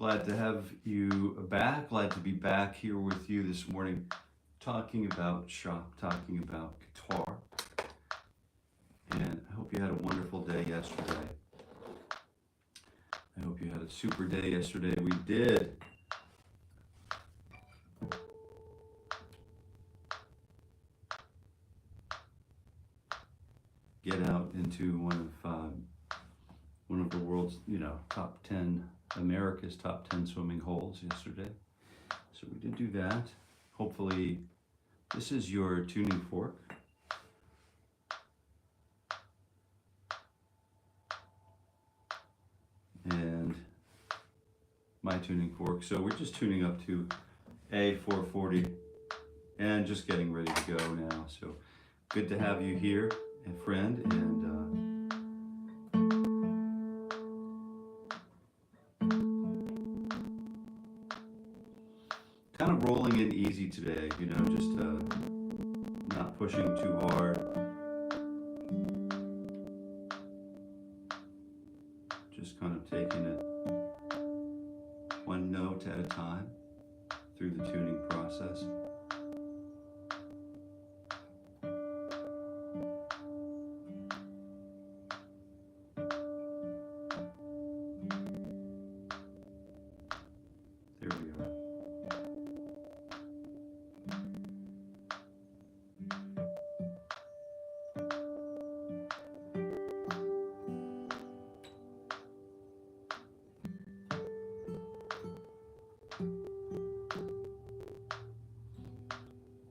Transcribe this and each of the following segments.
Glad to have you back. Glad to be back here with you this morning, talking about shop, talking about guitar. And I hope you had a wonderful day yesterday. I hope you had a super day yesterday. We did. Get out into one of the world's, top 10, America's top 10 swimming holes yesterday. So we did do that. Hopefully, this is your tuning fork. And my tuning fork. So we're just tuning up to A440 and just getting ready to go now. So good to have you here, a friend, and kind of rolling in easy today, just not pushing too hard. Just kind of taking it one note at a time through the tuning process. There we are.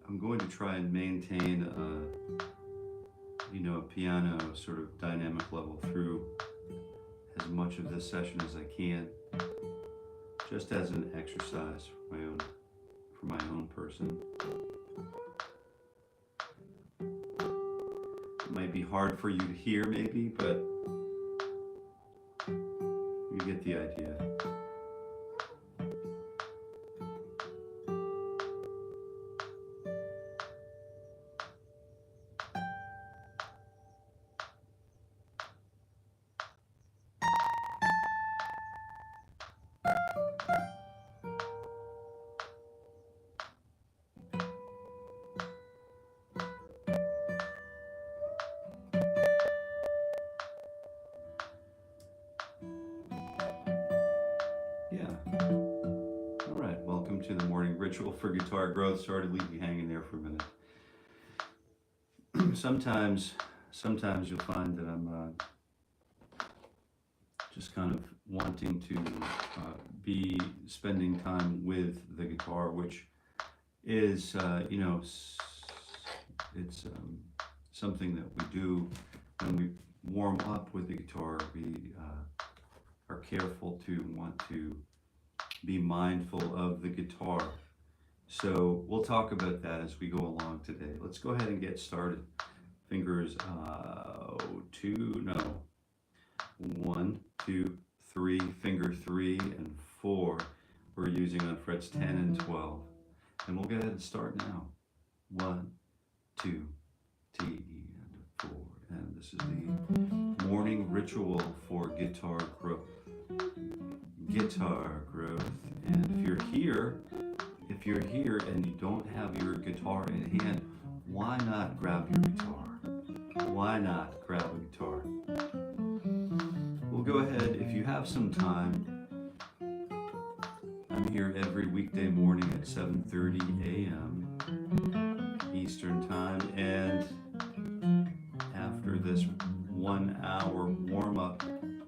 I'm going to try and maintain a piano sort of dynamic level through as much of this session as I can, just as an exercise for my own person. It might be hard for you to hear maybe, but you get the idea. All right, welcome to the morning ritual for guitar growth. Sorry to leave you hanging there for a minute. Sometimes you'll find that I'm just kind of wanting to be spending time with the guitar, which is, it's something that we do when we warm up with the guitar. We are careful to want to be mindful of the guitar. So we'll talk about that as we go along today. Let's go ahead and get started. Fingers 1, 2, 3, finger 3 and 4 we're using on frets 10 and 12. And we'll go ahead and start now. 1, 2, T and 4. And this is the morning ritual for guitar growth. Guitar growth. And if you're here and you don't have your guitar in hand, why not grab your guitar? Why not grab a guitar? We'll go ahead, if you have some time. I'm here every weekday morning at 7:30 a.m. Eastern Time, and after this 1 hour warm-up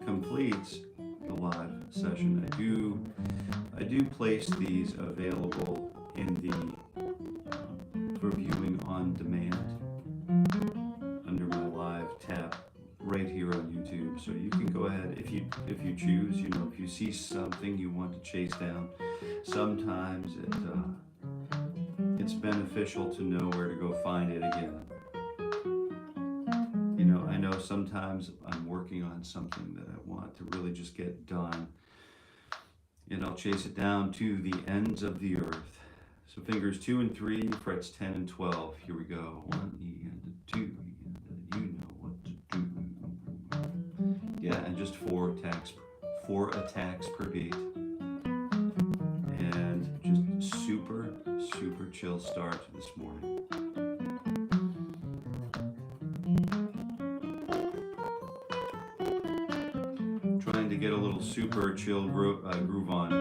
completes the live session, I do place these available in the for viewing on demand under my live tab right here on YouTube. So you can go ahead if you choose. If you see something you want to chase down, sometimes it's beneficial to know where to go find it again. I know sometimes I'm working on something that I want to really just get done, and I'll chase it down to the ends of the earth. So fingers 2 and 3, frets 10 and 12. Here we go. 1 E and a 2 E and a, you know what to do. Yeah, and just 4 attacks per beat. chill start to this morning. Trying to get a little super chill groove on.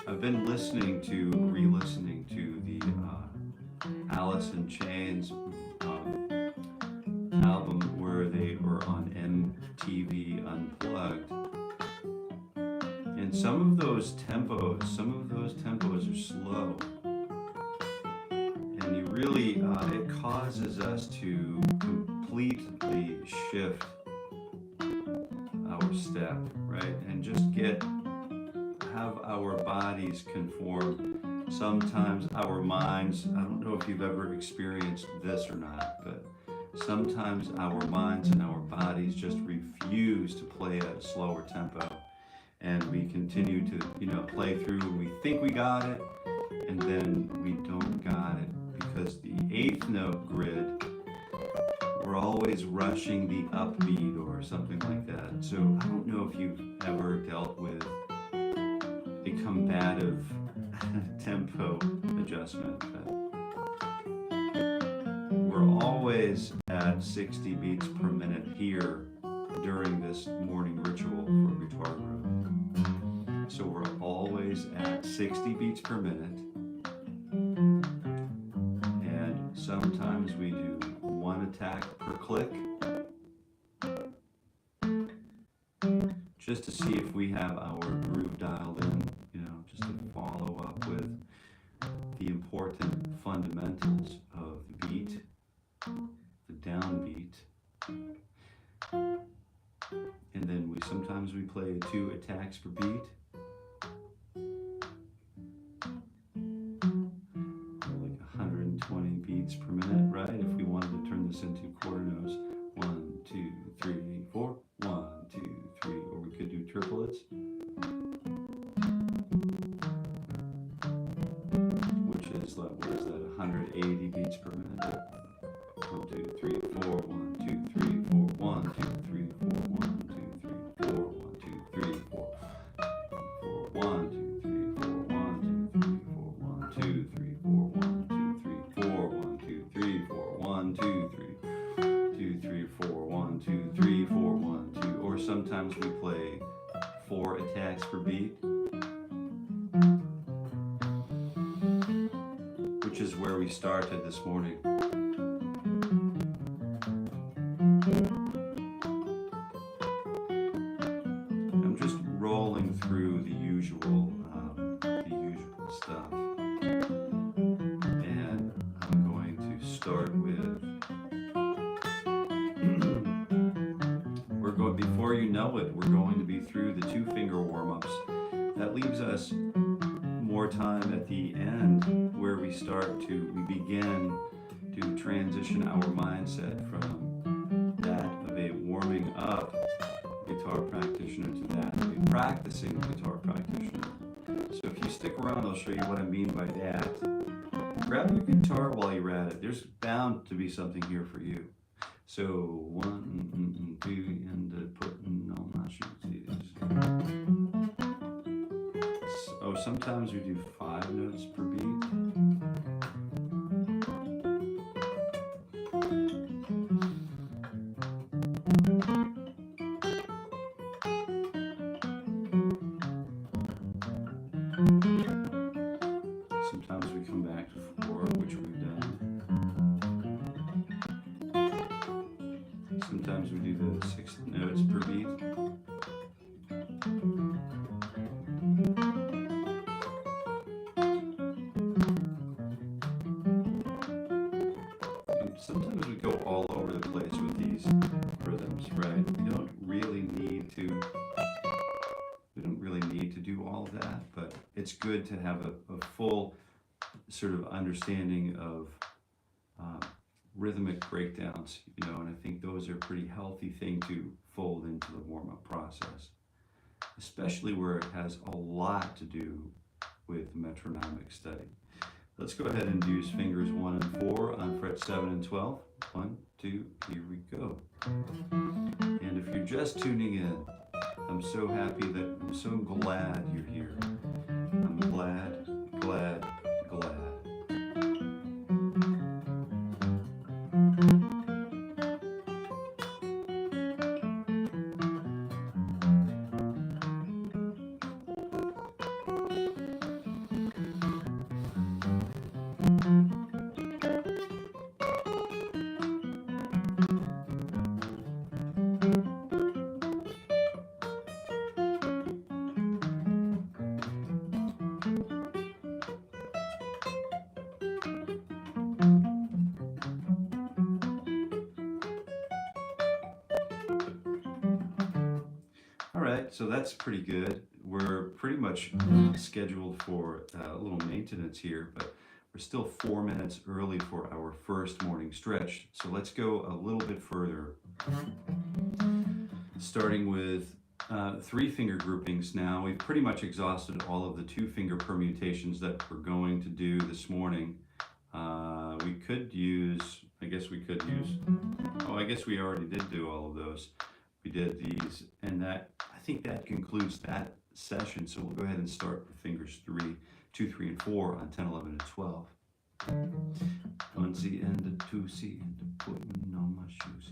I've been re-listening to the Alice in Chains album where they were on MTV Unplugged. And some of those tempos are slow. And you really, it causes us to completely shift our step, right? And just have our bodies conform. Sometimes our minds, I don't know if you've ever experienced this or not, but sometimes our minds and our bodies just refuse to play at a slower tempo. And we continue to, play through and we think we got it, and then we don't got it. Because the eighth note grid, we're always rushing the upbeat or something like that. So I don't know if you've ever dealt with a combative tempo adjustment, but we're always at 60 beats per minute here during this morning ritual for guitar groove. So we're always at 60 beats per minute, and sometimes we do one attack per click, just to see if we have our groove dialed in, just to follow up with the important fundamentals of the beat, the downbeat. And then sometimes we play 2 attacks per beat. Like 120 beats per minute, right? If we wanted to turn this into quarter notes. 1, 2, 3, 4. 1, 2, 3. Or we could do triplets. Which is like, what is that? 180 beats per minute. 1, 2, 3, 4. 1, 2, 3, 4. 1, 2, 3, 4. 1, 2, 3, 4. 1, 2, 3, 4. 1, 2, 3, 4. 1, 2, 3, 4. 1, 2, 3, 4. 1, 2, 3, 4. 1, 2, 3, 2, 3, 4. 1, 2, 3, 4. 1, 2. Or sometimes we play 4 attacks per beat, which is where we started this morning. I'm just rolling through the usual stuff, and I'm going to start with. Before you know it, we're going to be through the 2-finger warm-ups. That leaves us more time at the end where we begin to transition our mindset from that of a warming up guitar practitioner to that of a practicing guitar practitioner. So if you stick around, I'll show you what I mean by that. Grab your guitar while you're at it. There's bound to be something here for you. So 1, 2, and putting on my shoes. Oh, sometimes we do 5 notes per beat. Sometimes we come back to 4, which we've done. Sometimes we do the 6 notes per beat. And sometimes we go all over the place with these rhythms, right? We don't really need to do all of that, but it's good to have a full sort of understanding of rhythmic breakdowns, and I think those are a pretty healthy thing to fold into the warm-up process, especially where it has a lot to do with metronomic study. Let's go ahead and use fingers 1 and 4 on fret 7 and 12. 1, 2, here we go. And if you're just tuning in, I'm so glad you're here. I'm glad. so that's pretty good. We're pretty much scheduled for a little maintenance here, but we're still 4 minutes early for our first morning stretch. So let's go a little bit further, starting with 3-finger groupings now. We've pretty much exhausted all of the 2-finger permutations that we're going to do this morning. We could use, I guess we already did do all of those. We did these, and that, I think that concludes that session. So we'll go ahead and start with fingers 2, 3, and 4 on 10, 11, and 12. 1C and a 2C and a putting on my shoesies.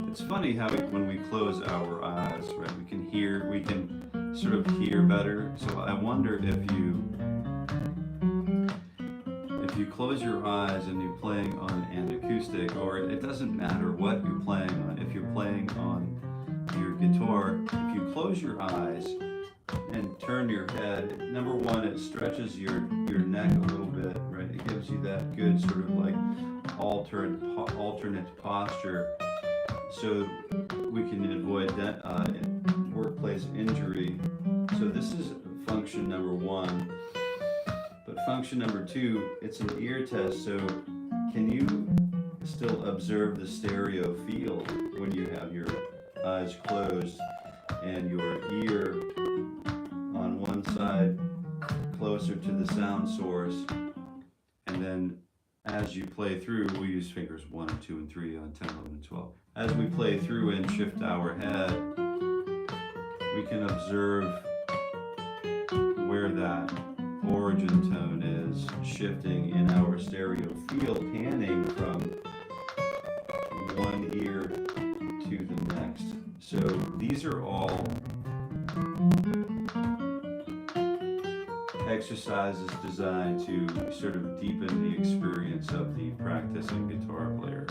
It's funny how when we close our eyes, right, we can sort of hear better. So I wonder if you close your eyes and you're playing on an acoustic, or it doesn't matter what you're playing on. If you're playing on your guitar, if you close your eyes and turn your head, number one, it stretches your neck a little bit, right? It gives you that good sort of like alternate posture, so we can avoid that workplace injury. So this is function number one. But function number two, it's an ear test. So can you still observe the stereo field when you have your eyes closed and your ear on one side closer to the sound source? And then as you play through, we use fingers 1 and 2 and 3 on 10, 11, and 12. As we play through and shift our head, we can observe where that origin tone is shifting in our stereo field, panning from one ear to the next. So these are all exercises designed to sort of deepen the experience of the practicing guitar player.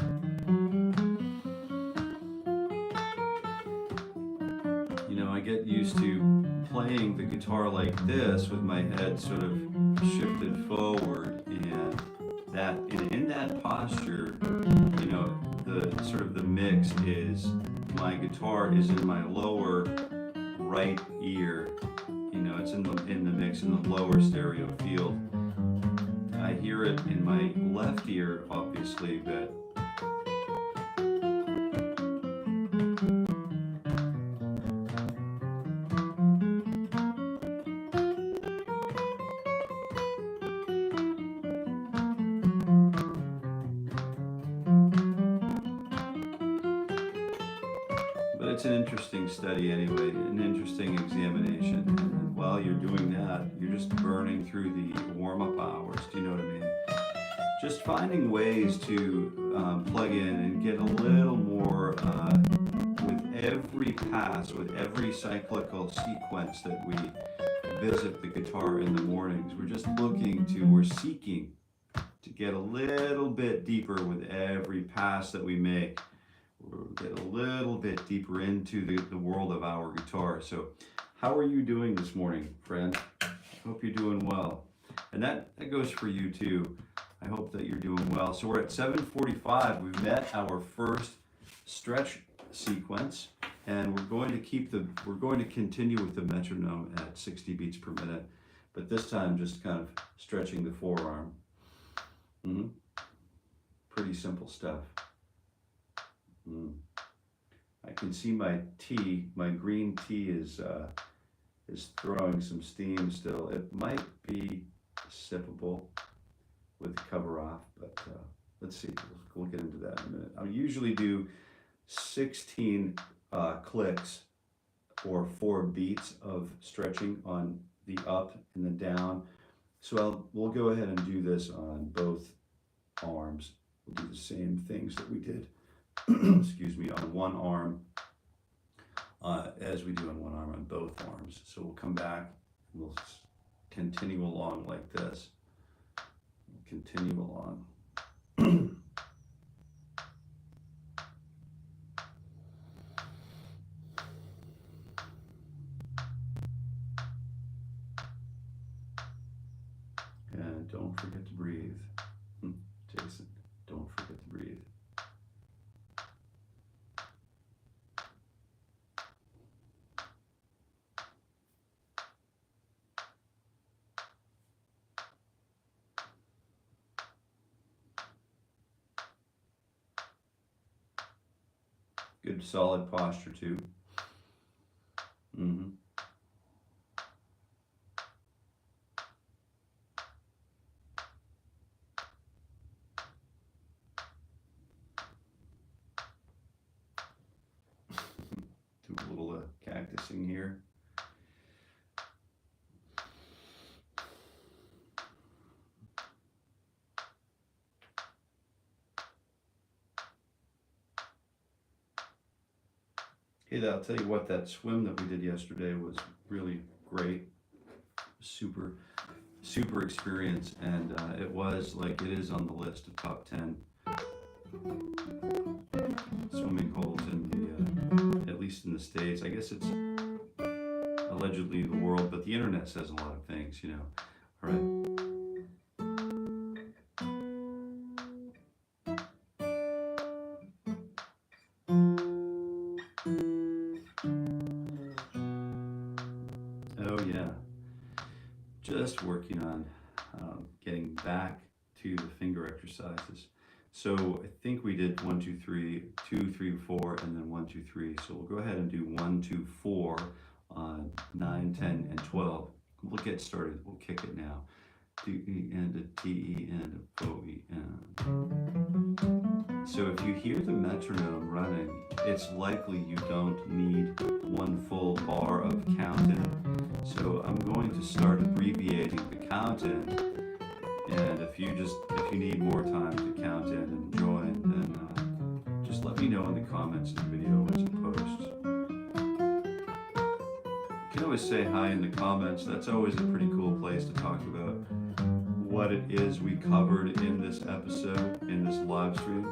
You know, I get used to playing the guitar like this with my head sort of shifted forward, and that in that posture, you know, the sort of the mix is my guitar is in my lower right ear. You know, it's in the mix in the lower stereo field. I hear it in my left ear, obviously, but it's an interesting study anyway, an interesting examination. And while you're doing that, you're just burning through the warm-up hours. Do you know what I mean? Just finding ways to plug in and get a little more with every pass, with every cyclical sequence that we visit the guitar in the mornings. We're seeking to get a little bit deeper with every pass that we make. We'll get a little bit deeper into the world of our guitar. So how are you doing this morning, friend? I hope you're doing well. And that goes for you too. I hope that you're doing well. So we're at 7:45. We've met our first stretch sequence, and we're going to continue with the metronome at 60 beats per minute, but this time just kind of stretching the forearm. Pretty simple stuff. I can see my green tea is throwing some steam still. It might be sippable with the cover off, but let's see. We'll get into that in a minute. I usually do 16 clicks or 4 beats of stretching on the up and the down. So we'll go ahead and do this on both arms. We'll do the same things that we did, excuse me, on one arm as we do on one arm on both arms. So we'll come back, and we'll continue along like this. Continue along. And don't forget to breathe. Jason, don't forget to breathe. Good solid posture too. Mm-hmm. Do a little cactusing here. Hey, I'll tell you what, that swim that we did yesterday was really great. Super experience, and it was like it is on the list of top 10 swimming holes in the, at least in the States. I guess it's allegedly the world, but the internet says a lot of things, you know. All right. Oh yeah, just working on getting back to the finger exercises. So I think we did 1, 2, 3, 2, 3, 4, and then 1, 2, 3. So we'll go ahead and do 1, 2, 4 on 9, 10, and 12. We'll get started. We'll kick it now. D-E and a T-E and a O-E and. So if you hear the metronome running, it's likely you don't need one full bar of count-in. So I'm going to start abbreviating the count-in. And if you need more time to count in and join, then just let me know in the comments of the video as it posts. You can always say hi in the comments. That's always a pretty cool place to talk about what it is we covered in this episode, in this live stream.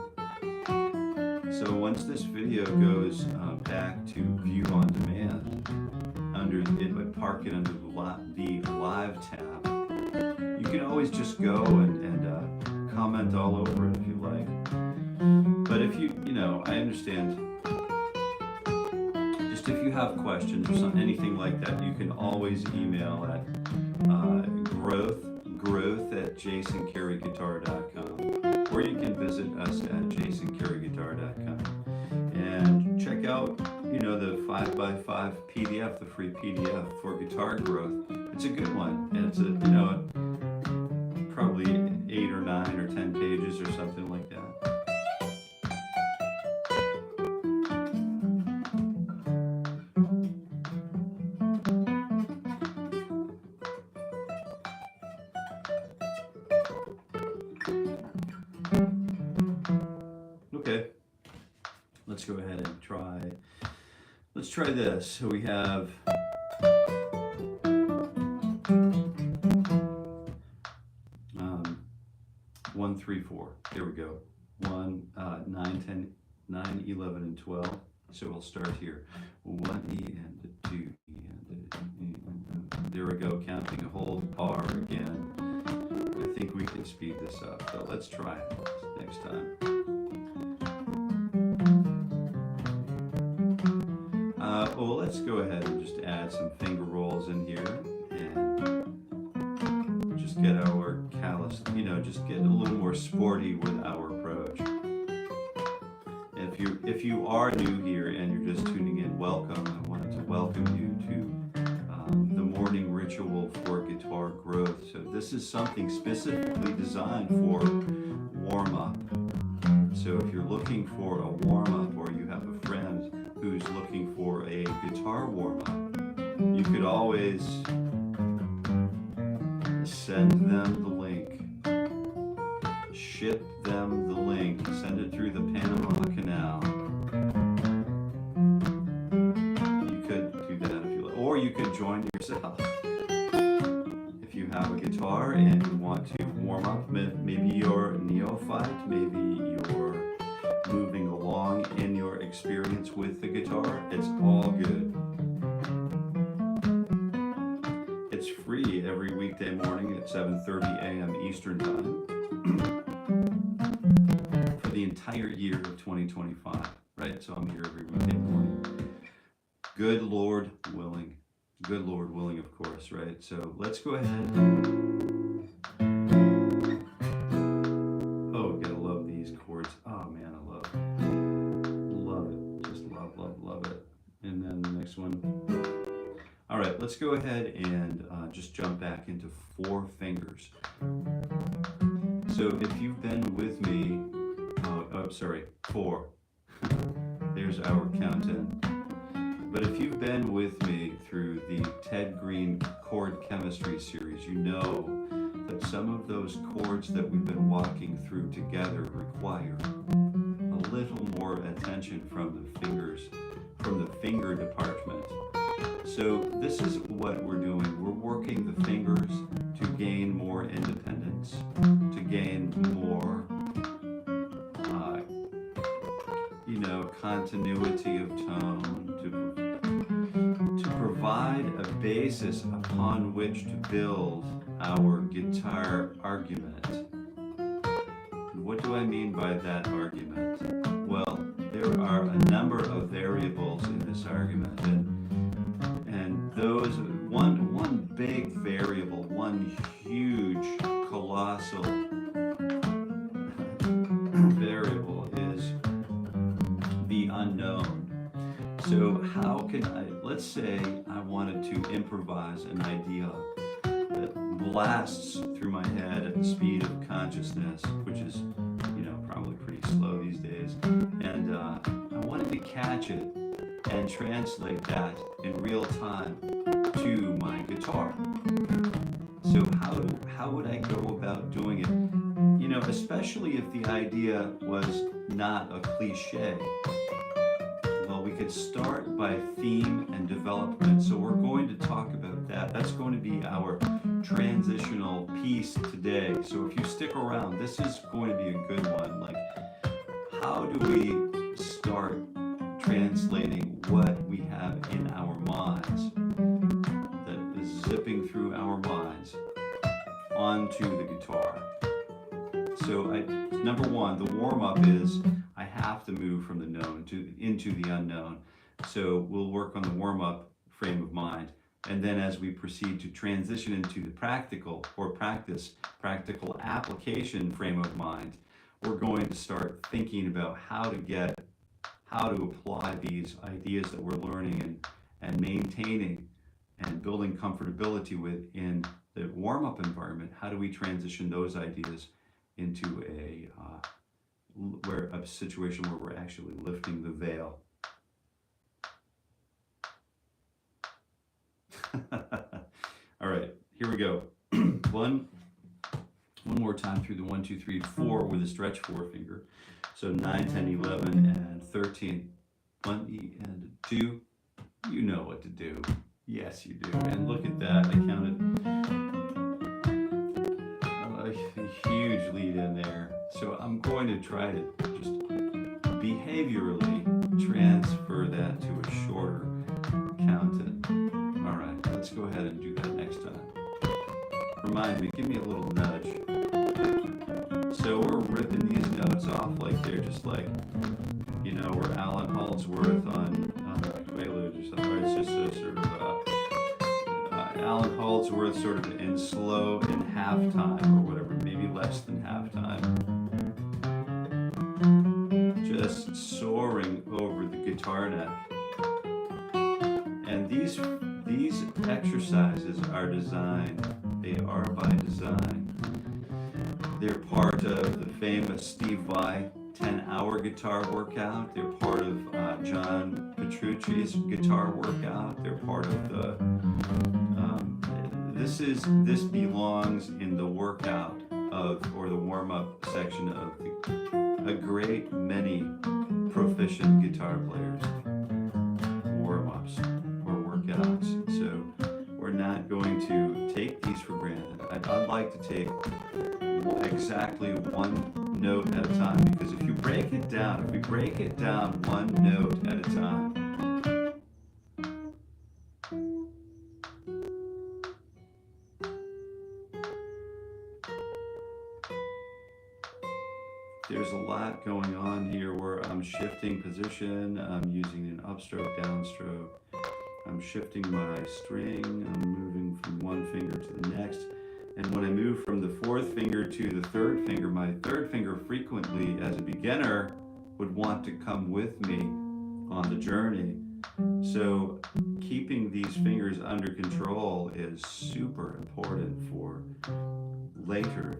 So once this video goes back to view on demand, it would park it under the live tab. You can always just go and comment all over it if you like. But if you I understand. Just if you have questions or anything like that, you can always email at growth@jasoncareyguitar.com, or you can visit us at jasoncareyguitar.com and check out the 5x5 PDF, the free PDF for guitar growth. It's a good one, and it's probably 8 or 9 or 10 pages or something like that. Okay, let's go ahead and try. Let's try this. So we have 1, 3, 4. There we go. 1, 9, 10, 9, 11, and 12. So we'll start here. 1 E and a 2 E and a E. There we go. Counting a whole bar again. I think we can speed this up. So let's try it next time. Well, let's go ahead and just add some finger rolls in here and just get our callus, just get a little more sporty with our approach. If you are new here and you're just tuning in, welcome. I wanted to welcome you to the morning ritual for guitar growth. So this is something specifically designed for warm-up. So if you're looking for a warm-up, or you have a friend who's looking could always send them the link, ship them the link, send it through the Panama Canal. You could do that if you like, or you could join yourself. If you have a guitar and you want to warm up, maybe you're a neophyte, maybe you're moving along in your experience with the guitar, it's all good. It's free every weekday morning at 7:30 a.m. Eastern Time for the entire year of 2025, right? So I'm here every weekday morning. Good Lord willing. Good Lord willing, of course, right? So let's go ahead. Oh, gotta love these chords. Oh man, I love it. Just love it. And then the next one. All right, let's go ahead and just jump back into 4 fingers. So if you've been with me, sorry, 4. There's our count-in. But if you've been with me through the Ted Green chord chemistry series, you know that some of those chords that we've been walking through together require a little more attention from the fingers, from the finger department. So this is what we're doing. We're working the fingers to gain more independence, to gain more, continuity of tone, to provide a basis upon which to build our guitar argument. And what do I mean by that argument? Well, there are a number of variables in this argument, and those one big variable, one huge, colossal variable is the unknown. So how can let's say I wanted to improvise an idea that blasts through my head at the speed of consciousness, which is, probably pretty slow these days, and I wanted to catch it and translate that in real time to my guitar. So how would I go about doing it? Especially if the idea was not a cliche. Well, we could start by theme and development. So we're going to talk about that. That's going to be our transitional piece today. So if you stick around, this is going to be a good one. Like, how do we start translating what we have in our minds, that is zipping through our minds, onto the guitar? So number one, the warm-up is I have to move from the known into the unknown. So we'll work on the warm-up frame of mind. And then as we proceed to transition into the practical application frame of mind, we're going to start thinking about how to apply these ideas that we're learning and maintaining and building comfortability with in the warm-up environment. How do we transition those ideas into a situation where we're actually lifting the veil? All right, here we go. One more time through the 1, 2, 3, 4 with a stretch 4 finger. So 9, 10, 11, and 13. 1, E, and 2. You know what to do. Yes, you do. And look at that. I counted a huge lead in there. So I'm going to try to just behaviorally transfer that to a shorter count-in. All right, let's go ahead and do that next time. Remind me, give me a little nudge. So we're ripping these notes off like they're just like, we're Alan Holdsworth on Prelude or something. It's just a sort of Alan Holdsworth sort of in slow in halftime or whatever, maybe less than halftime. Just soaring over the guitar neck. And these exercises are designed, they are by design. They're part of the famous Steve Vai 10-hour guitar workout. They're part of John Petrucci's guitar workout. They're part of the this belongs in the workout of, or the warm-up section of a great many proficient guitar players warm-ups or workouts. So we're not going to take these for granted. I'd like to take exactly one note at a time, because if you break it down, if we break it down one note at a time, there's a lot going on here where I'm shifting position, I'm using an upstroke, downstroke, I'm shifting my string, I'm moving from one finger to the next. And when I move from the fourth finger to the third finger, my third finger frequently, as a beginner, would want to come with me on the journey. So keeping these fingers under control is super important for later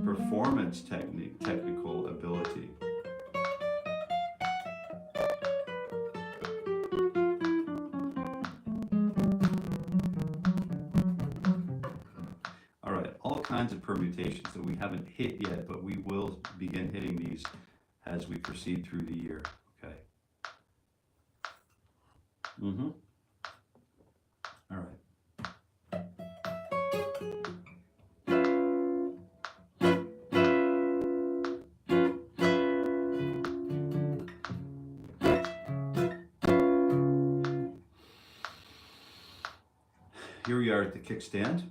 performance technical ability. All right, all kinds of permutations that we haven't hit yet, but we will begin hitting these as we proceed through the year. Okay. All right. Here we are at the kickstand.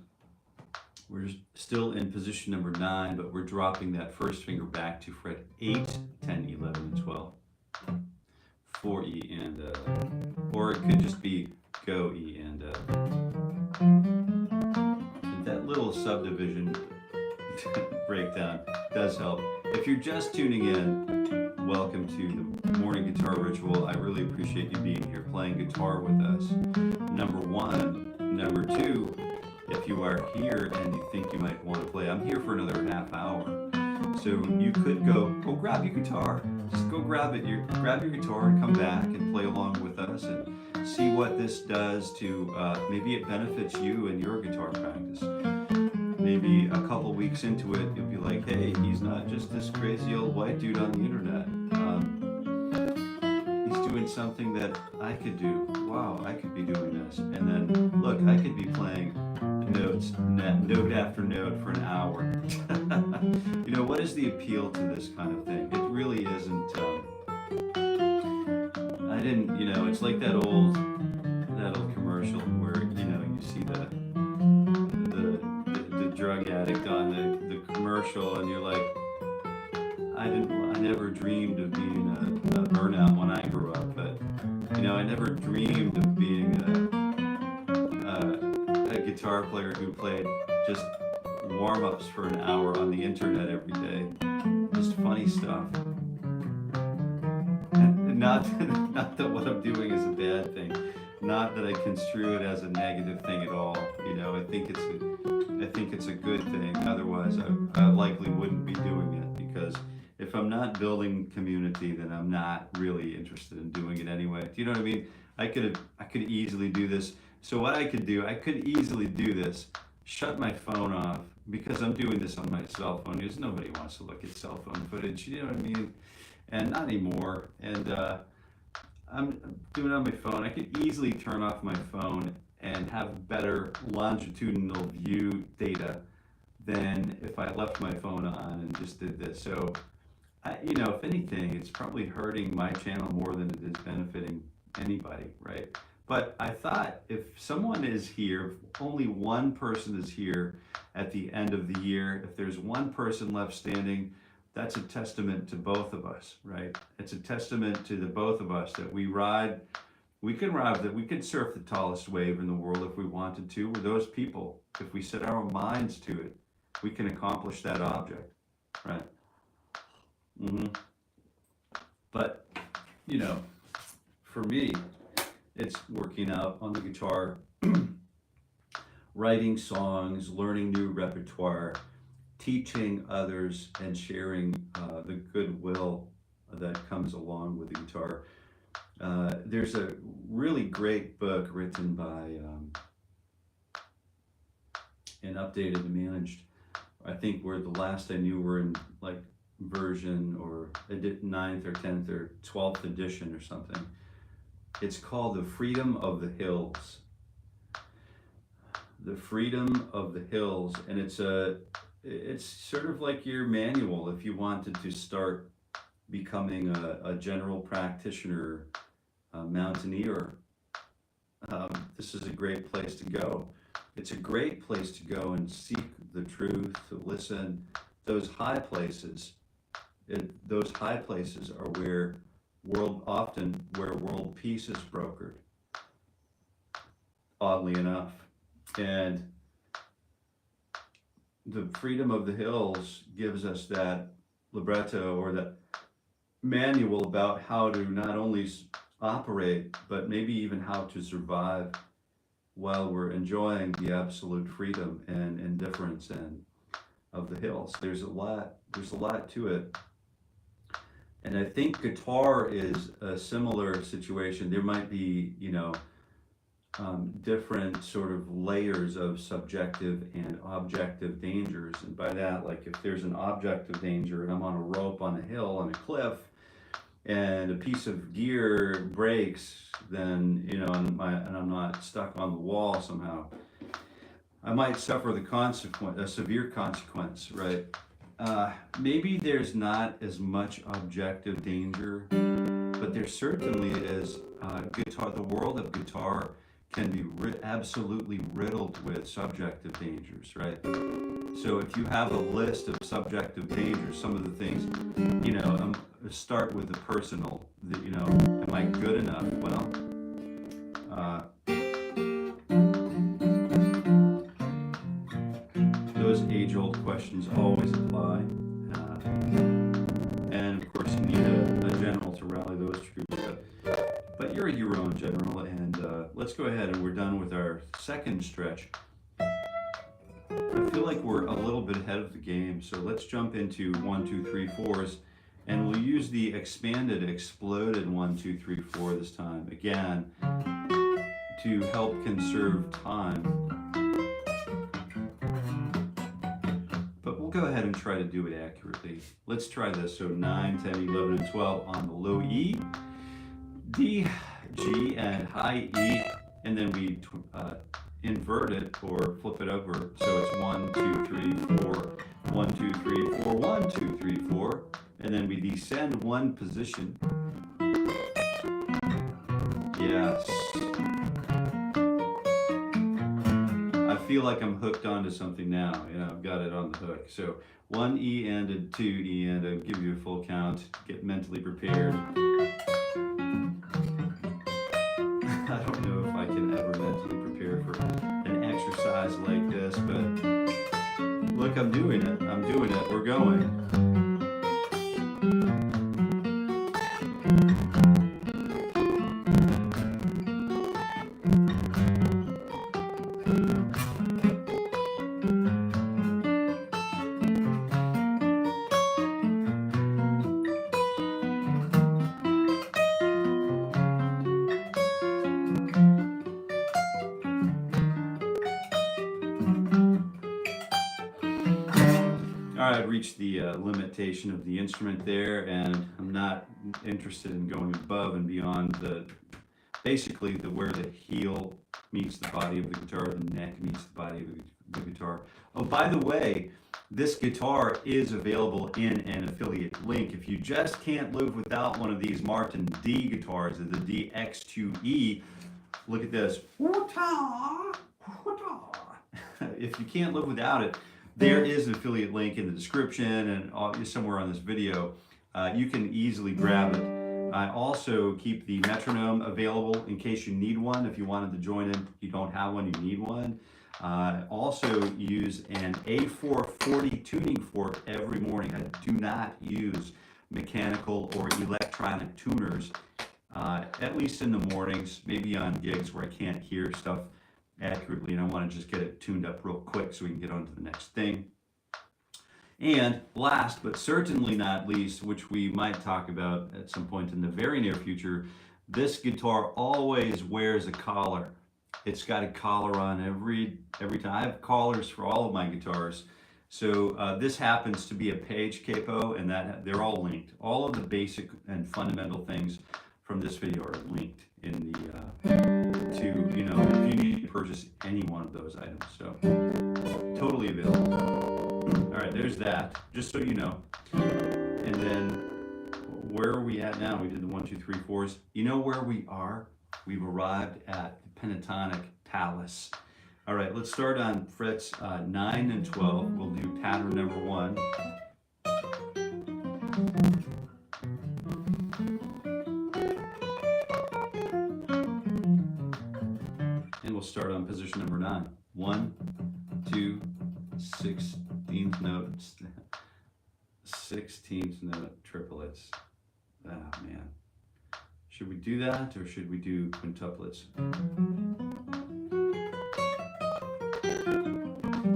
We're still in position number 9, but we're dropping that first finger back to fret 8, 10, 11, and 12. 4 E and or it could just be go E and that little subdivision breakdown does help. If you're just tuning in, welcome to the morning guitar ritual. I really appreciate you being here playing guitar with us. Number 1. Number 2, if you are here and you think you might want to play, I'm here for another half hour. So you could go grab your guitar. Just go grab it. Grab your guitar and come back and play along with us and see what this does to, maybe it benefits you in your guitar practice. Maybe a couple weeks into it, you'll be like, hey, he's not just this crazy old white dude on the internet. He's doing something that I could do. Wow, I could be doing this. And then, look, I could be playing notes, note after note for an hour. You know, what is the appeal to this kind of thing? It really isn't, it's like that old commercial where, you see the drug addict on the commercial and you're like, I never dreamed of being a burnout when I grew up, but I never dreamed of being a guitar player who played just warm-ups for an hour on the internet every day. Just funny stuff. And not that what I'm doing is a bad thing. Not that I construe it as a negative thing at all. I think it's a good thing. Otherwise, I likely wouldn't be doing it, because if I'm not building community, then I'm not really interested in doing it anyway. Do you know what I mean? I could easily do this. So what I could easily do this, shut my phone off, because I'm doing this on my cell phone, because nobody wants to look at cell phone footage, you know what I mean? And not anymore. And I'm doing it on my phone. I could easily turn off my phone and have better longitudinal view data than if I left my phone on and just did this. So, if anything, it's probably hurting my channel more than it is benefiting anybody, right? But I thought if someone is here, if only one person is here at the end of the year, if there's one person left standing, that's a testament to both of us, right? It's a testament to the both of us that we could surf the tallest wave in the world if we wanted to. We're those people. If we set our minds to it, we can accomplish that object, right? But, for me, it's working out on the guitar, writing songs, learning new repertoire, teaching others, and sharing the goodwill that comes along with the guitar. There's a really great book written by and updated and managed. I think we're the last I knew we're in like version or 9th or 10th or 12th edition or something. It's called The Freedom of the Hills. The Freedom of the Hills, and it's sort of like your manual if you wanted to start becoming a general practitioner, mountaineer. This is a great place to go. It's a great place to go and seek the truth, to listen. Those high places, those high places are where world peace is brokered, oddly enough. And the Freedom of the Hills gives us that libretto or that manual about how to not only operate, but maybe even how to survive while we're enjoying the absolute freedom and indifference of the hills. There's a lot to it. And I think guitar is a similar situation. There might be, different sort of layers of subjective and objective dangers. And by that, like if there's an objective danger and I'm on a rope on a hill on a cliff and a piece of gear breaks, then, and I'm not stuck on the wall somehow, I might suffer a severe consequence, right? Maybe there's not as much objective danger, but there certainly is. The world of guitar can be absolutely riddled with subjective dangers, right? So if you have a list of subjective dangers, some of the things, start with the personal. Am I good enough? Well, those age-old questions always apply. And of course, you need a general to rally those troops. But you're a hero in general, and let's go ahead and we're done with our second stretch. I feel like we're a little bit ahead of the game, so let's jump into 1, 2, 3, 4s, and we'll use the expanded, exploded 1, 2, 3, 4 this time, again, to help conserve time. But we'll go ahead and try to do it accurately. Let's try this. So 9, 10, 11, and 12 on the low E, D, G, and high E, and then we invert it or flip it over. So it's 1, 2, 3, 4, 1, 2, 3, 4, 1, 2, 3, 4, and then we descend one position. Yes. I feel like I'm hooked onto something now. I've got it on the hook. So 1 E ended, 2 E ended, give you a full count, get mentally prepared. I don't know if I can ever mentally prepare for an exercise like this, but look, I'm doing it, we're going. I've reached the limitation of the instrument there, and I'm not interested in going above and beyond basically where the heel meets the body of the guitar, the neck meets the body of the guitar. Oh, by the way, this guitar is available in an affiliate link. If you just can't live without one of these Martin D guitars, the DX2E, look at this. If you can't live without it, there is an affiliate link in the description and somewhere on this video. You can easily grab it. I also keep the metronome available in case you need one. If you wanted to join in, you don't have one, you need one. Also use an A440 tuning fork every morning. I do not use mechanical or electronic tuners, at least in the mornings, maybe on gigs where I can't hear stuff accurately and I want to just get it tuned up real quick so we can get on to the next thing. And last but certainly not least, which we might talk about at some point in the very near future, this guitar always wears a collar. It's got a collar on every time. I have collars for all of my guitars. So this happens to be a page capo, and that they're all linked. All of the basic and fundamental things from this video are linked in the to, you know, if you need to purchase any one of those items. So totally available. All right, there's that, just so you know. And then where are we at now? We did the 1, 2, 3, 4s. You know where we are? We've arrived at the Pentatonic Palace. All right, let's start on frets 9 and 12. We'll do pattern number 1. And we'll start on position number 9. 1, 2, 16th notes. 16th note triplets. Oh man. Should we do that, or should we do quintuplets?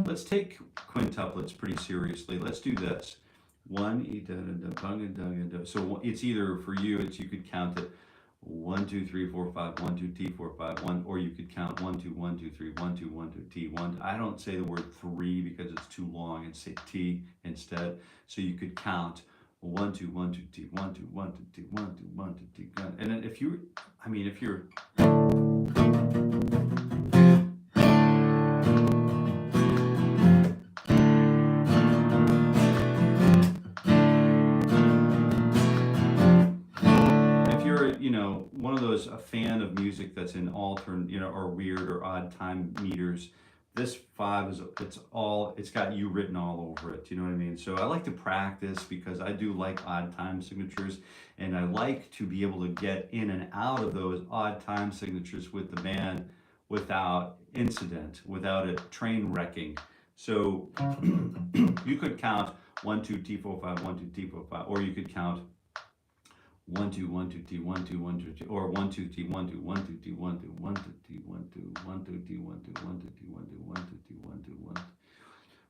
Let's take quintuplets pretty seriously. Let's do this. 1, e da da da bung da da da. So it's either for you, it's you could count it 1, 2, 3, 4, 5, 1, 2, T, 4, 5, 1, or you could count 1, 2, 1, 2, 3, 1, 2, 1, 2, T, 1. I don't say the word 3 because it's too long, and say T instead. So you could count 1, 2, 1, 2, T, 1, 2, 1, 2, T, 1, 2, 1, 2, T. And then if you, I mean, if you're, you know, one of those, a fan of music that's in alternate, you know, or weird or odd time meters, this 5 is, it's got you written all over it, you know what I mean? So I like to practice because I do like odd time signatures, and I like to be able to get in and out of those odd time signatures with the band without incident, without it train wrecking. So you could count 1, 2, T, 4, 5, 1, 2, T, 4, 5, or you could count 1, 2, 1, 2, T, 1, 2, 1, 2, T, or 1, 2, T, 1, 2, 1, 2, T, 1, 2, 1, 2, T, 1, 2, 1, 2, T, 1, 2, 1, 2, T, 1, 2, 1, 2, T, 1, 2, 1,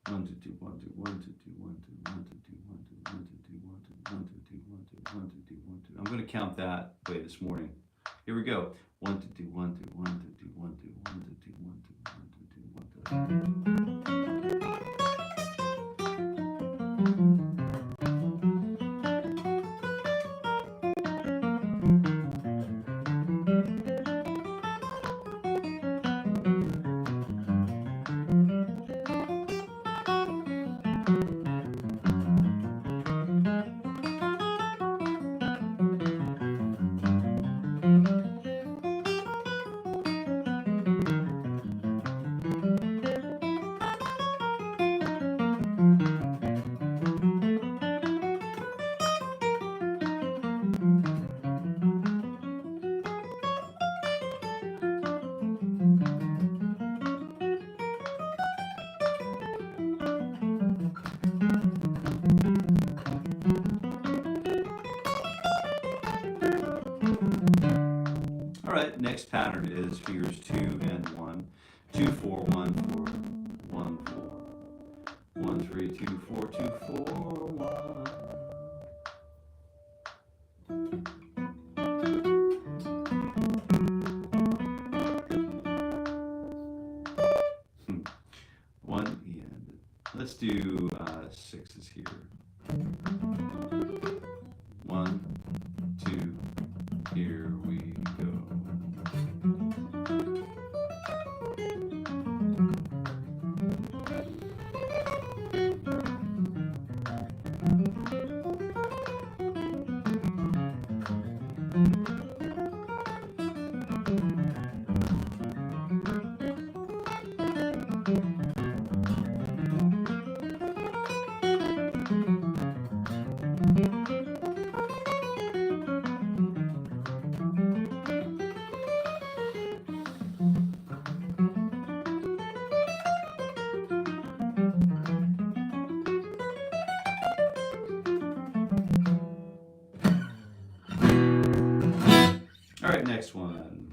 1, 2, T, 1, 2, 1, 2, T, 1, 2, 1, 2, T, 1, 2, 1, 2, T, 1, 2, 1, 2, T, 1, 2, 1, 2, T, 1, 2. I'm going to count that way this morning. Here we go. 1, 2, T, 1, 2, 1, 2, T, 1, 2, 1, 2, T, 1, 2, 1, 2, T, 1, 2. Next pattern is fingers 2 and 1, 2, 4, 1, 4, 1, 4, 1, 3, 2, 4, 2, 4, 1. One, and let's do 6s here. 1, 2, here we go. All right, next one.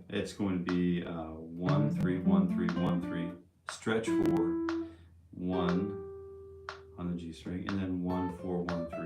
It's going to be 1, 3, 1, 3, 1, 3. Stretch 4, 1 on the G string, and then 1, 4, 1, 3.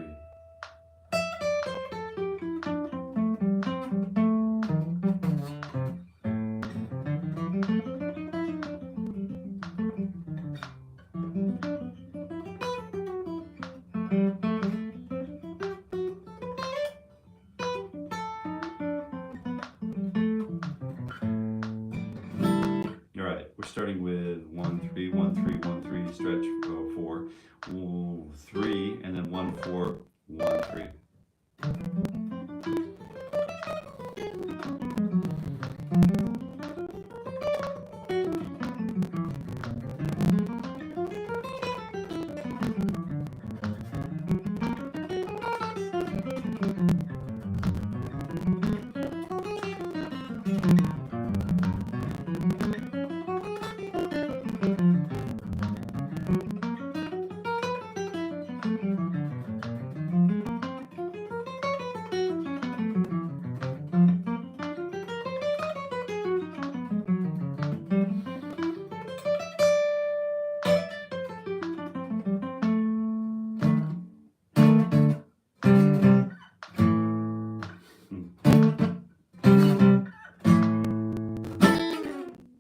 starting with 1 3 1 3 1 3 stretch 4 3 and then 1 4 1 3.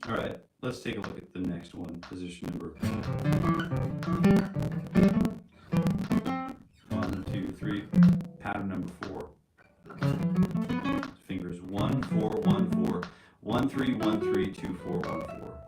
All right, let's take a look at the next one, position number 1 2 3, pattern number 4. Fingers 1 4 1 4 1 3 1 3 2 4 1 4.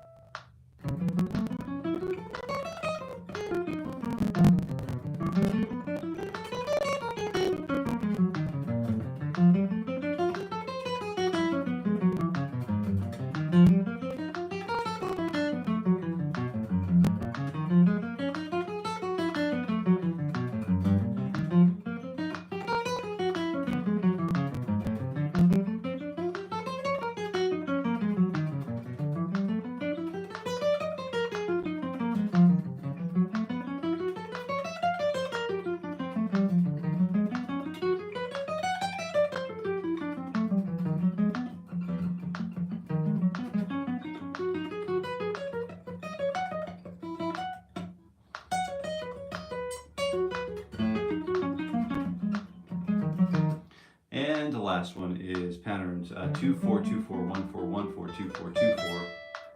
And the last one is patterns 2 4 2 4 1 4 1 4 2 4 2 4.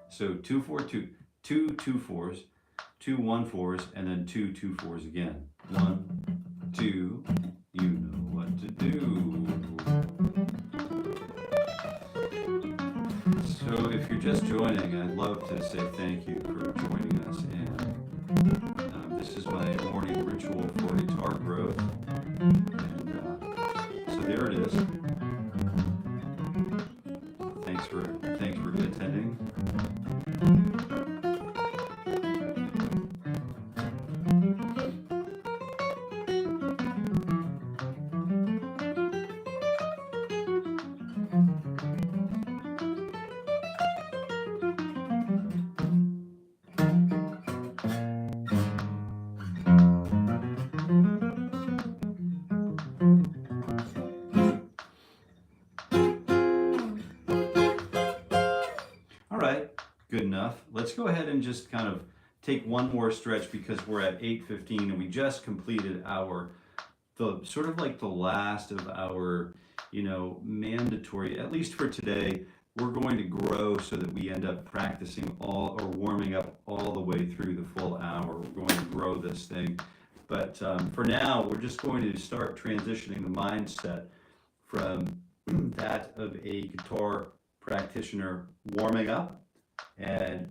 So 2 4 2 2 2 4s, 2 1 4s, and then 2 2 4s again. 1 2. You know what to do. So if you're just joining, I'd love to say thank you for joining us. And this is my morning ritual for guitar growth. So there it is. Thanks for attending. Good enough. Let's go ahead and just kind of take one more stretch because we're at 8:15 and we just completed the sort of like the last of our, mandatory, at least for today. We're going to grow so that we end up practicing or warming up all the way through the full hour. We're going to grow this thing. But for now, we're just going to start transitioning the mindset from that of a guitar practitioner warming up and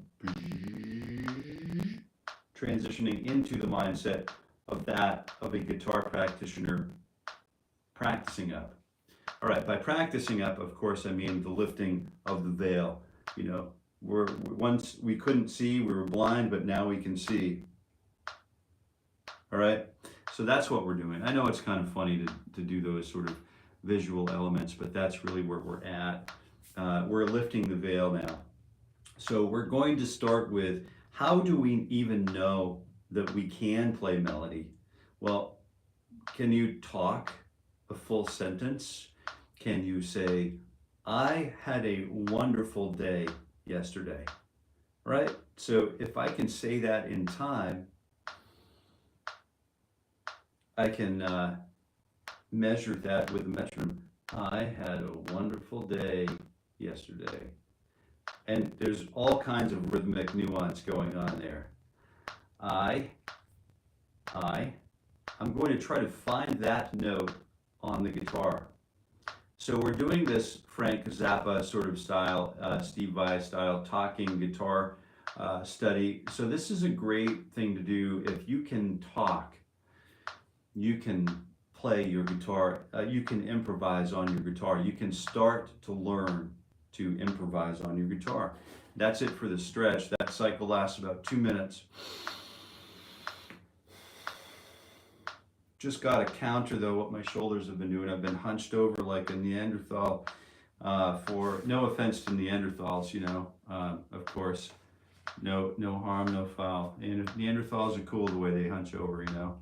transitioning into the mindset of that of a guitar practitioner practicing up. All right, by practicing up, of course, I mean the lifting of the veil. Once we couldn't see, we were blind, but now we can see. All right, so that's what we're doing. I know it's kind of funny to do those sort of visual elements, but that's really where we're at. We're lifting the veil now. So we're going to start with, how do we even know that we can play melody? Well, can you talk a full sentence? Can you say, I had a wonderful day yesterday, right? So if I can say that in time, I can measure that with a metronome. I had a wonderful day yesterday. And there's all kinds of rhythmic nuance going on there. I'm going to try to find that note on the guitar. So we're doing this Frank Zappa sort of style, Steve Vai style talking guitar study. So this is a great thing to do. If you can talk, you can play your guitar, you can improvise on your guitar. You can start to learn to improvise on your guitar. That's it for the stretch. That cycle lasts about 2 minutes. Just got to counter though what my shoulders have been doing. I've been hunched over like a Neanderthal, for no offense to Neanderthals, you know, of course, no harm, no foul. And Neanderthals are cool the way they hunch over, you know.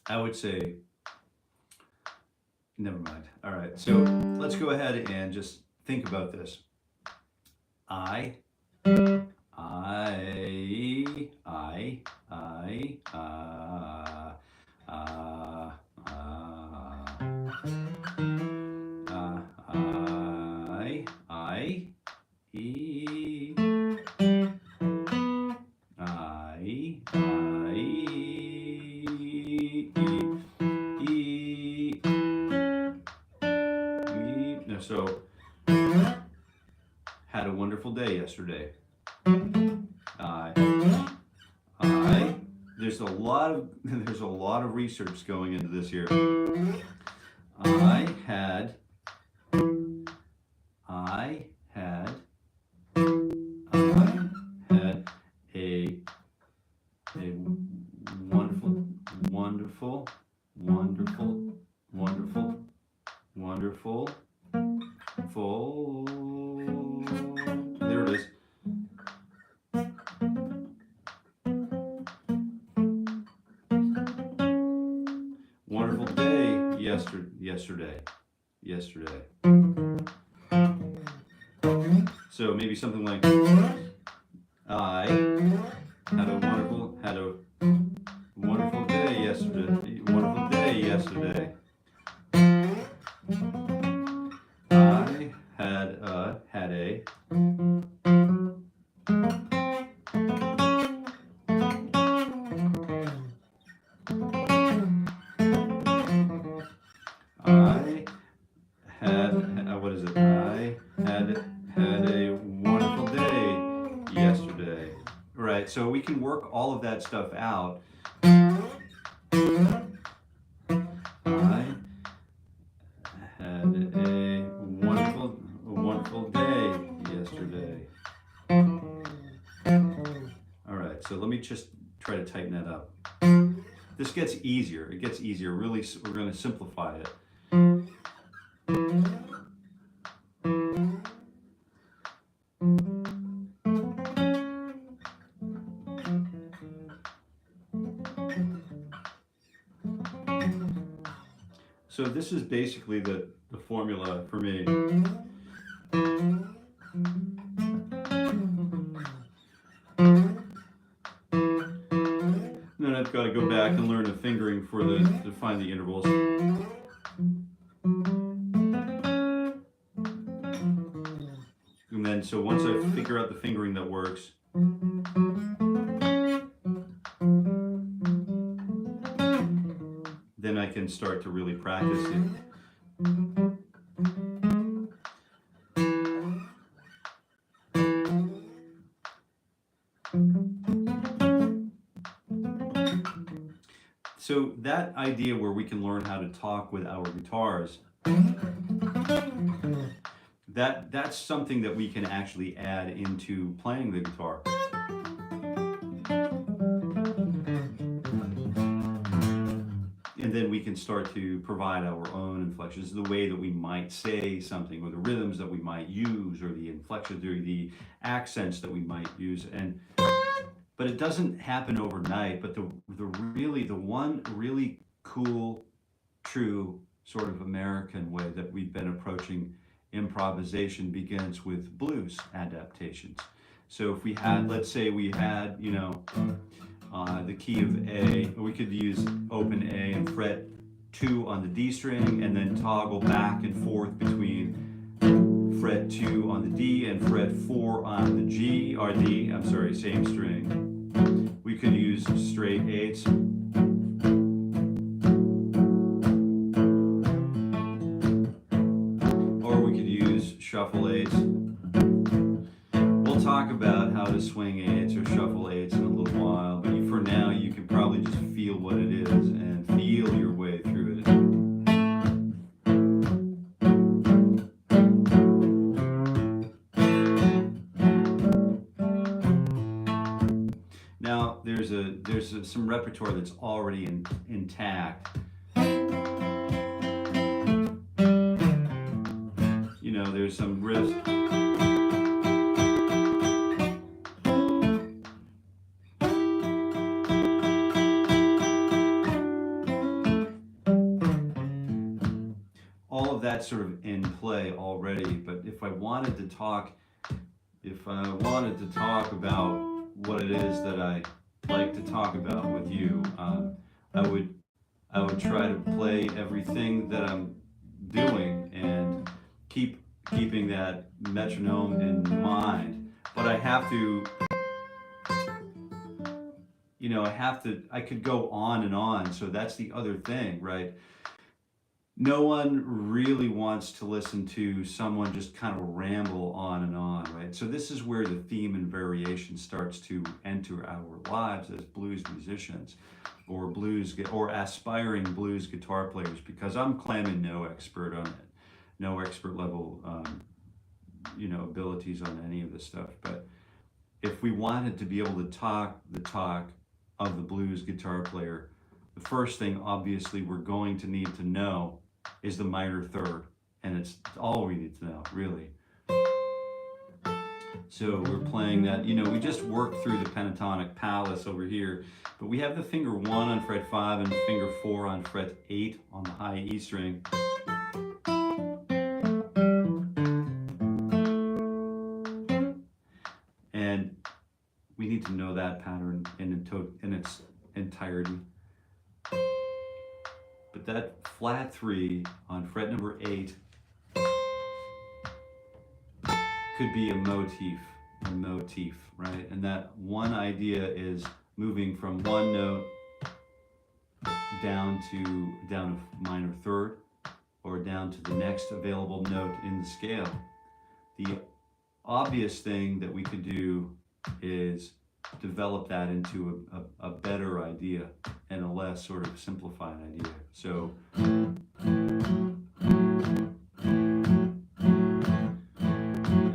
I would say, never mind. All right, so let's go ahead and just think about this. I, E, so, had a wonderful day yesterday. There's a lot of research going into this here. I had a wonderful, there it is. Wonderful day yesterday. So maybe something like, I had a wonderful day yesterday. Wonderful day yesterday. I had a what is it? I had a wonderful day yesterday. Right, so we can work all of that stuff out. I had a wonderful day yesterday. All right, so let me just try to tighten that up. This gets easier. It gets easier. Really, we're going to simplify it. So this is basically the formula for me. And then I've got to go back and learn a fingering to find the intervals. And then, so once I figure out the fingering that works, then I can start to really practice it. So that idea where we can learn how to talk with our guitars, that's something that we can actually add into playing the guitar. And then we can start to provide our own inflections, the way that we might say something, or the rhythms that we might use, or the inflections, or the accents that we might use. But it doesn't happen overnight. But the one really cool, true sort of American way that we've been approaching improvisation begins with blues adaptations. So if we had, let's say we had, you know, the key of A, we could use open A and fret 2 on the D string, and then toggle back and forth between fret 2 on the D and fret 4 on the G, or D, I'm sorry, same string. We could use straight 8s. shuffle eights. We'll talk about how to swing eights or shuffle eights in a little while, but for now you can probably just feel what it is and feel your way through it. Now there's some repertoire that's already intact. You know, there's some riffs. All of that's sort of in play already, but if I wanted to talk about what it is that I like to talk about with you, I would try to play everything that I'm doing and keeping that metronome in mind. But I have to, you know, I could go on and on. So that's the other thing, right? No one really wants to listen to someone just kind of ramble on and on, right? So this is where the theme and variation starts to enter our lives as blues musicians or aspiring blues guitar players, because I'm claiming no expert on it, no expert level, you know, abilities on any of this stuff. But if we wanted to be able to talk the talk of the blues guitar player, the first thing obviously we're going to need to know is the minor third, and it's all we need to know, really. So we're playing that, you know, we just worked through the Pentatonic Palace over here, but we have the finger 1 on fret 5 and finger 4 on fret 8 on the high E string. And we need to know that pattern in its entirety. But that flat 3 on fret number 8 could be a motif, right? And that one idea is moving from one note down to a minor third, or down to the next available note in the scale. The obvious thing that we could do is develop that into a better idea and a less sort of simplified idea. So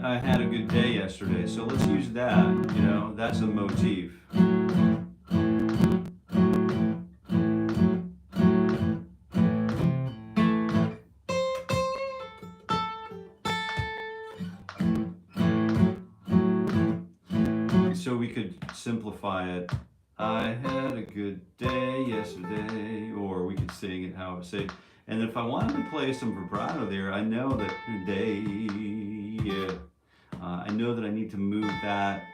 I had a good day yesterday, so let's use that, you know, that's a motif. So we could simplify it. I had a good day yesterday, or we could sing it how I say. And if I wanted to play some vibrato there, I know that I know that I need to move that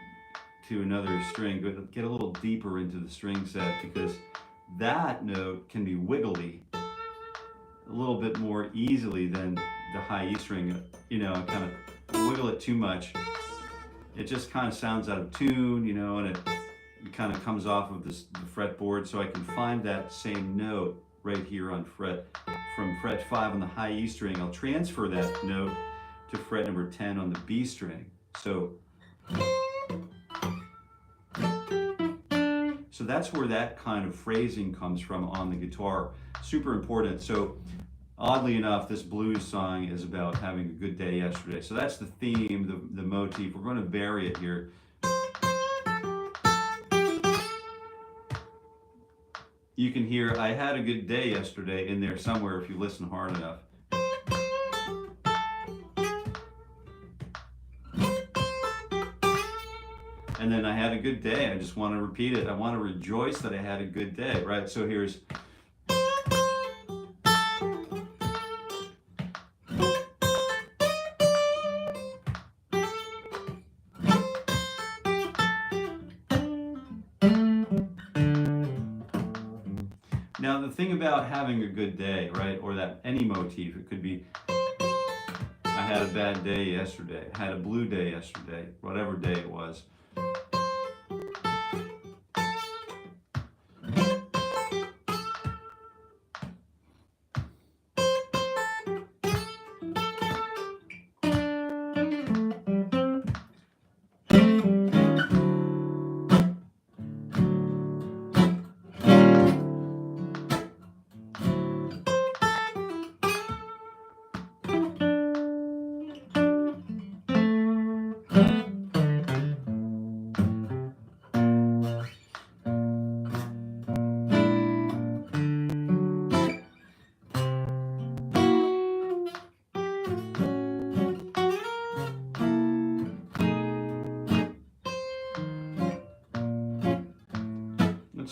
to another string, but get a little deeper into the string set, because that note can be wiggly a little bit more easily than the high E string. You know, kind of wiggle it too much, it just kind of sounds out of tune, you know, and it kind of comes off of the fretboard. So I can find that same note right here on from fret 5 on the high E string. I'll transfer that note to fret number 10 on the B string. So that's where that kind of phrasing comes from on the guitar. Super important. So oddly enough, this blues song is about having a good day yesterday. So that's the theme, the motif. We're going to vary it here. You can hear I had a good day yesterday in there somewhere if you listen hard enough. And then I had a good day. I just want to repeat it. I want to rejoice that I had a good day, right? So here's now the thing about having a good day, right? Or that any motif, it could be I had a bad day yesterday, I had a blue day yesterday, whatever day it was.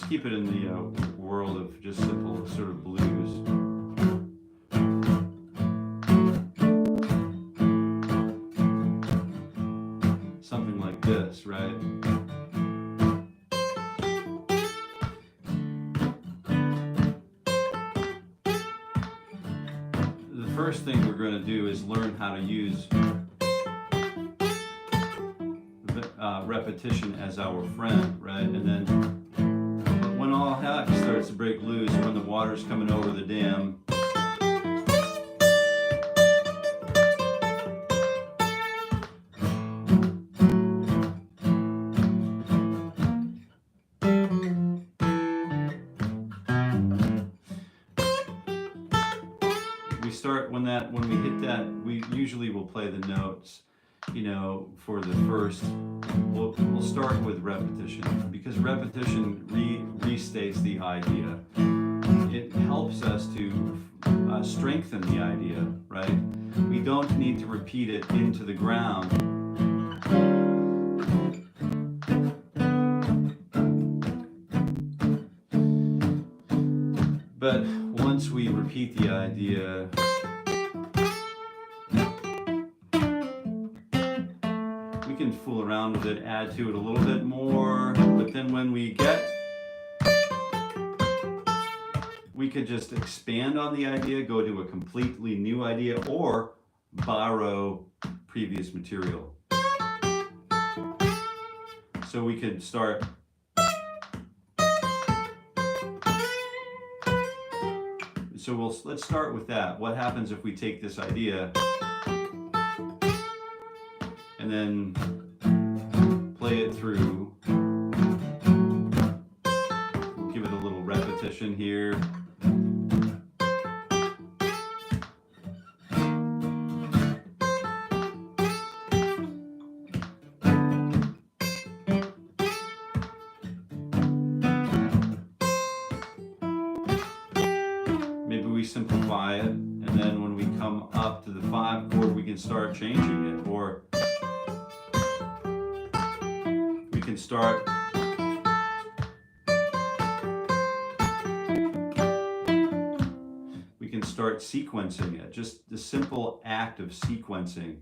keep it in the world of just simple sort of blues. Something like this, right? The first thing we're going to do is learn how to use repetition as our friend, right? And then when all heck starts to break loose, when the water's coming over the dam, we start when we hit that, we usually will play the notes, you know, for the first. We'll start with repetition, because repetition restates the idea. It helps us to strengthen the idea, right? We don't need to repeat it into the ground. But once we repeat the idea, we can fool around with it, add to it a little bit more, but then when we could just expand on the idea, go to a completely new idea, or borrow previous material. So we could start. So let's start with that. What happens if we take this idea and then play it through? We'll give it a little repetition here. Simplify it, and then when we come up to the 5 chord, we can start changing it, or we can start sequencing it. Just the simple act of sequencing.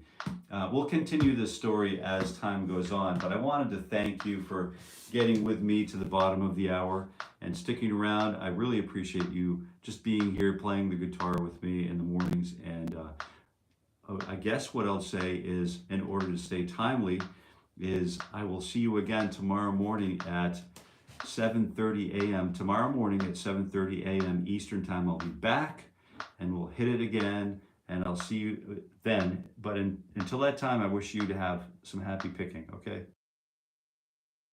We'll continue this story as time goes on, but I wanted to thank you for getting with me to the bottom of the hour and sticking around. I really appreciate you just being here, playing the guitar with me in the mornings. And I guess what I'll say is, in order to stay timely, is I will see you again tomorrow morning at 7:30 a.m. Tomorrow morning at 7:30 a.m. Eastern Time, I'll be back and we'll hit it again, and I'll see you then. But until that time, I wish you to have some happy picking, okay?